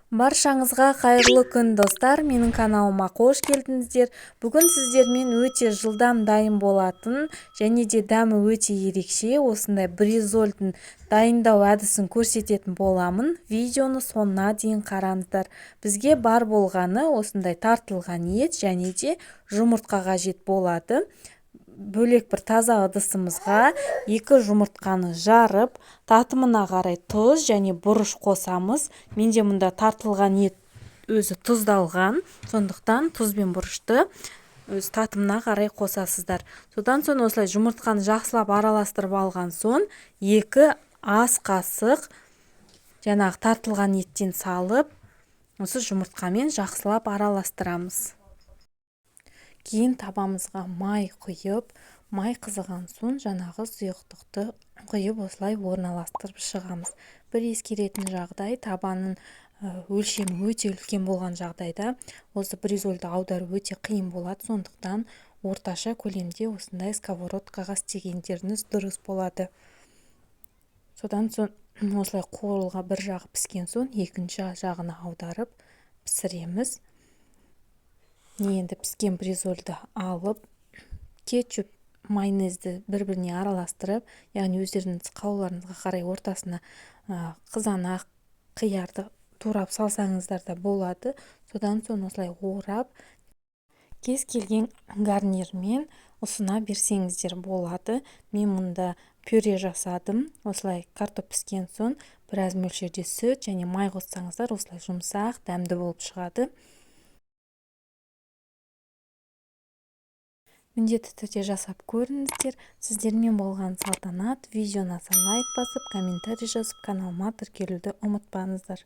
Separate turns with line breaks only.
Баршаңызға қайырлы күн достар, менің каналыма қош келдіңіздер. Бүгін сіздермен өте жылдам дайын болатын және де дәмі өте ерекше осындай бризольдің дайындау әдісін көрсететін боламын. Видеоны соңына дейін қараңыздар. Бізге бар болғаны осындай тартылған ет және де жұмыртқа қажет болады. Бөлек бір таза ыдысымызға 2 жұмыртқаны жарып, татымына қарай тұз және бұрыш қосамыз. Менде мұнда тартылған ет өзі тұздалған, сондықтан тұз бен бұрышты өз татымына қарай қосасыздар. Содан соң осылай жұмыртқаны жақсылап араластырып алған соң 2 ас қасық жаңағы тартылған еттен салып, осы жұмыртқамен жақсылап араластырамыз. Кейін табамызға май құйып, май қызыған соң жаңағы сұйықтықты құйып осылай орналастырып шығамыз. Бір ескеретін жағдай, табанның өлшемі өте үлкен болған жағдайда осы бризольді аудару өте қиын болады, сондықтан орташа көлемде осындай сковородкаға істегендеріңіз дұрыс болады. Содан соң осылай қуырылға бір жағы піскен соң екінші жағына аударып пісіреміз. Енді піскен бризольді алып, кетчуп, майонезді бір-біріне араластырып, яғни өздеріңіз қалауларыңызға қарай ортасына қызанақ, қиярды турап салсаңыздар да болады. Содан соң осылай орап, кез келген гарнирмен ұсына берсеңіздер болады. Мен мұнда пюре жасадым. Осылай картоп піскен соң біраз мөлшерде сүт және май қоссаңыздар, осылай жұмсақ, дәмді болып шығады. Міндетті түрде жасап көріңіздер. Сіздермен болған салтанат. Видеоны лайк басып, комментарий жазып, каналыма тіркелуді ұмытпаңыздар.